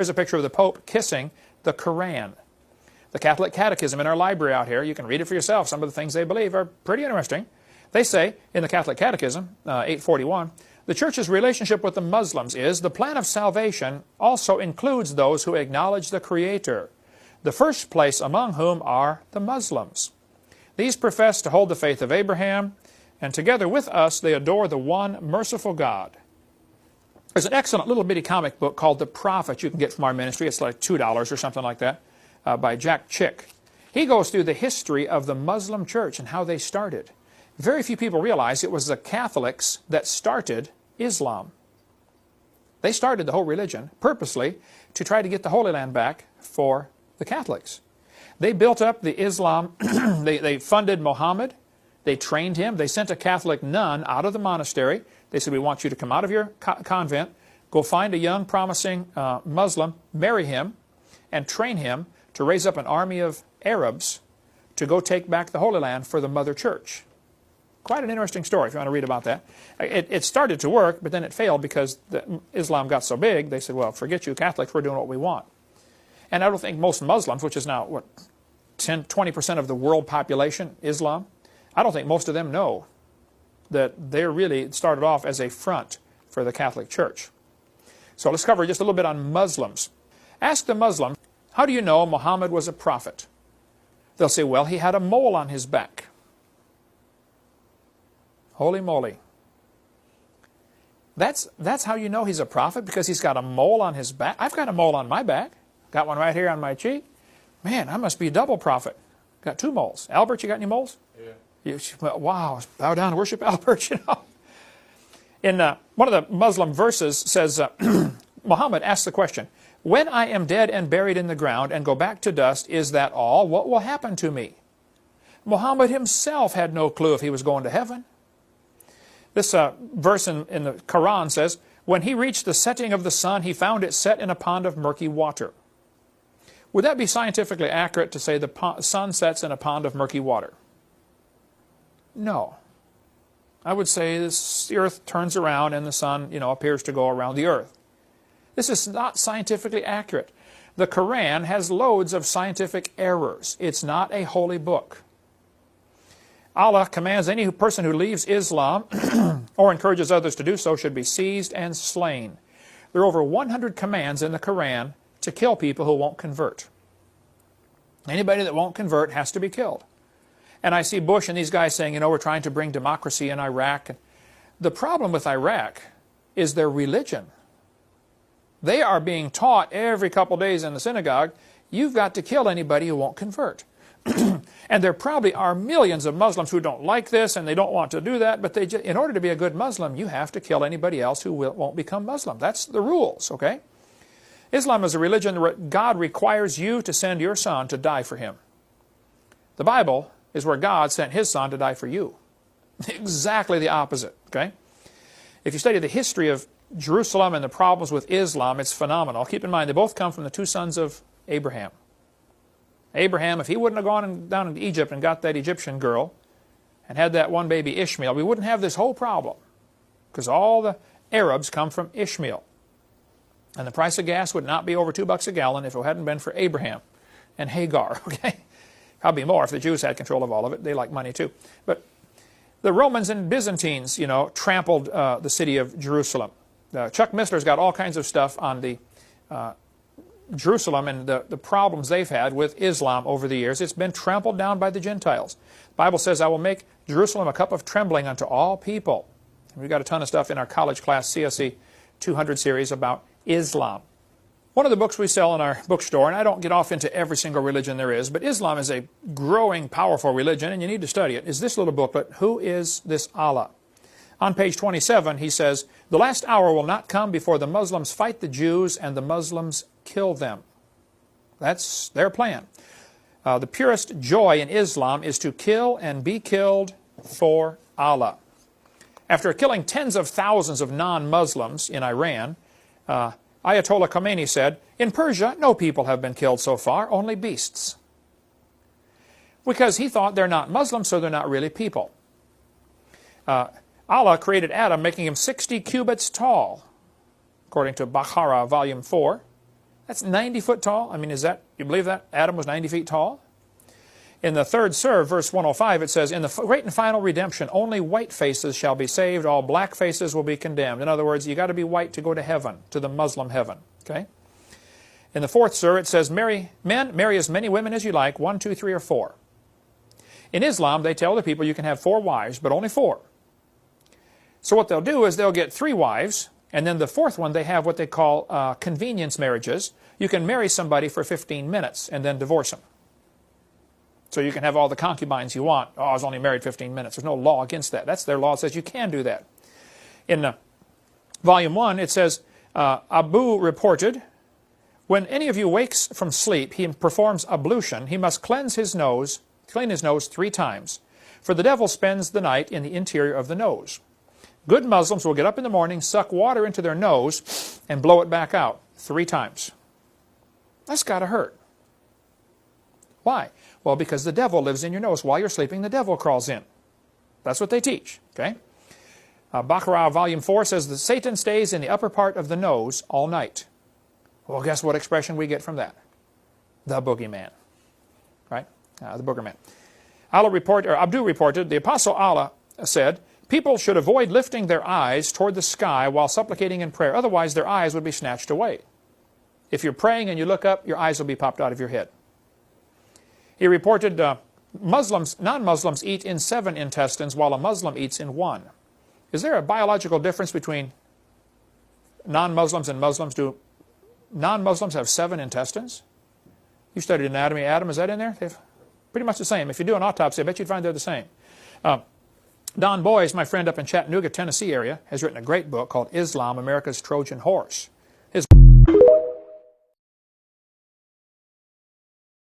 Here's a picture of the Pope kissing the Quran. The Catholic Catechism in our library out here, you can read it for yourself. Some of the things they believe are pretty interesting. They say, in the Catholic Catechism, 841, the Church's relationship with the Muslims is, the plan of salvation also includes those who acknowledge the Creator, the first place among whom are the Muslims. These profess to hold the faith of Abraham, and together with us they adore the one merciful God. There's an excellent little bitty comic book called The Prophet you can get from our ministry. It's like $2 or something like that, by Jack Chick. He goes through the history of the Muslim church and how they started. Very few people realize it was the Catholics that started Islam. They started the whole religion purposely to try to get the Holy Land back for the Catholics. They built up the Islam, they funded Muhammad, they trained him, they sent a Catholic nun out of the monastery. They said, we want you to come out of your convent, go find a young promising Muslim, marry him, and train him to raise up an army of Arabs to go take back the Holy Land for the Mother Church. Quite an interesting story if you want to read about that. It started to work, but then it failed because Islam got so big, they said, well, forget you Catholics, we're doing what we want. And I don't think most Muslims, which is now, what, 20% of the world population, Islam, I don't think most of them know that they really started off as a front for the Catholic Church. So let's cover just a little bit on Muslims. Ask the Muslim, how do you know Muhammad was a prophet? They'll say, well, he had a mole on his back. Holy moly. That's how you know he's a prophet, because he's got a mole on his back. I've got a mole on my back. Got one right here on my cheek. Man, I must be a double prophet. Got two moles. Albert, you got any moles? Yeah. Wow, bow down and worship Albert, you know. In one of the Muslim verses says, Muhammad asks the question, when I am dead and buried in the ground and go back to dust, is that all? What will happen to me? Muhammad himself had no clue if he was going to heaven. This verse in the Quran says, when he reached the setting of the sun, he found it set in a pond of murky water. Would that be scientifically accurate to say the sun sets in a pond of murky water? No. I would say the earth turns around and the sun, appears to go around the earth. This is not scientifically accurate. The Quran has loads of scientific errors. It's not a holy book. Allah commands any person who leaves Islam or encourages others to do so should be seized and slain. There are over 100 commands in the Quran to kill people who won't convert. Anybody that won't convert has to be killed. And I see Bush and these guys saying, we're trying to bring democracy in Iraq. The problem with Iraq is their religion. They are being taught every couple days in the synagogue, you've got to kill anybody who won't convert. And there probably are millions of Muslims who don't like this and they don't want to do that, but in order to be a good Muslim, you have to kill anybody else who won't become Muslim. That's the rules, okay? Islam is a religion where God requires you to send your son to die for him. The Bible is where God sent his son to die for you. Exactly the opposite, okay? If you study the history of Jerusalem and the problems with Islam, it's phenomenal. Keep in mind, they both come from the two sons of Abraham. Abraham, if he wouldn't have gone down into Egypt and got that Egyptian girl and had that one baby Ishmael, we wouldn't have this whole problem, because all the Arabs come from Ishmael. And the price of gas would not be over $2 a gallon if it hadn't been for Abraham and Hagar, okay? Probably more if the Jews had control of all of it. They like money too. But the Romans and Byzantines, trampled the city of Jerusalem. Chuck Missler's got all kinds of stuff on the Jerusalem and the problems they've had with Islam over the years. It's been trampled down by the Gentiles. The Bible says, I will make Jerusalem a cup of trembling unto all people. And we've got a ton of stuff in our college class CSE 200 series about Islam. One of the books we sell in our bookstore, and I don't get off into every single religion there is, but Islam is a growing, powerful religion, and you need to study it, is this little booklet, Who is this Allah? On page 27, he says, the last hour will not come before the Muslims fight the Jews and the Muslims kill them. That's their plan. The purest joy in Islam is to kill and be killed for Allah. After killing tens of thousands of non-Muslims in Iran, Ayatollah Khomeini said, in Persia, no people have been killed so far, only beasts. Because he thought they're not Muslims, so they're not really people. Allah created Adam, making him 60 cubits tall, according to Baqarah, volume 4. That's 90 foot tall. I mean, is that, you believe that Adam was 90 feet tall? In the third serve, verse 105, it says, in the great and final redemption, only white faces shall be saved. All black faces will be condemned. In other words, you got to be white to go to heaven, to the Muslim heaven. Okay? In the fourth serve, it says, marry as many women as you like, 1, 2, 3, or 4. In Islam, they tell the people you can have 4 wives, but only 4. So what they'll do is they'll get 3 wives, and then the 4th one, they have what they call convenience marriages. You can marry somebody for 15 minutes and then divorce them. So you can have all the concubines you want. Oh, I was only married 15 minutes. There's no law against that. That's their law. It says you can do that. In volume 1, it says, Abu reported, when any of you wakes from sleep, he performs ablution. He must clean his nose 3 times. For the devil spends the night in the interior of the nose. Good Muslims will get up in the morning, suck water into their nose, and blow it back out 3 times. That's got to hurt. Why? Well, because the devil lives in your nose. While you're sleeping, the devil crawls in. That's what they teach. Okay? Baqarah volume 4 says that Satan stays in the upper part of the nose all night. Well, guess what expression we get from that? The boogeyman. Right? The boogerman. Abdu reported, the Apostle Allah said, people should avoid lifting their eyes toward the sky while supplicating in prayer. Otherwise, their eyes would be snatched away. If you're praying and you look up, your eyes will be popped out of your head. He reported non-Muslims eat in 7 intestines while a Muslim eats in 1. Is there a biological difference between non-Muslims and Muslims? Do non-Muslims have 7 intestines? You studied anatomy. Adam, is that in there? They're pretty much the same. If you do an autopsy, I bet you'd find they're the same. Don Boys, my friend up in Chattanooga, Tennessee area, has written a great book called Islam, America's Trojan Horse.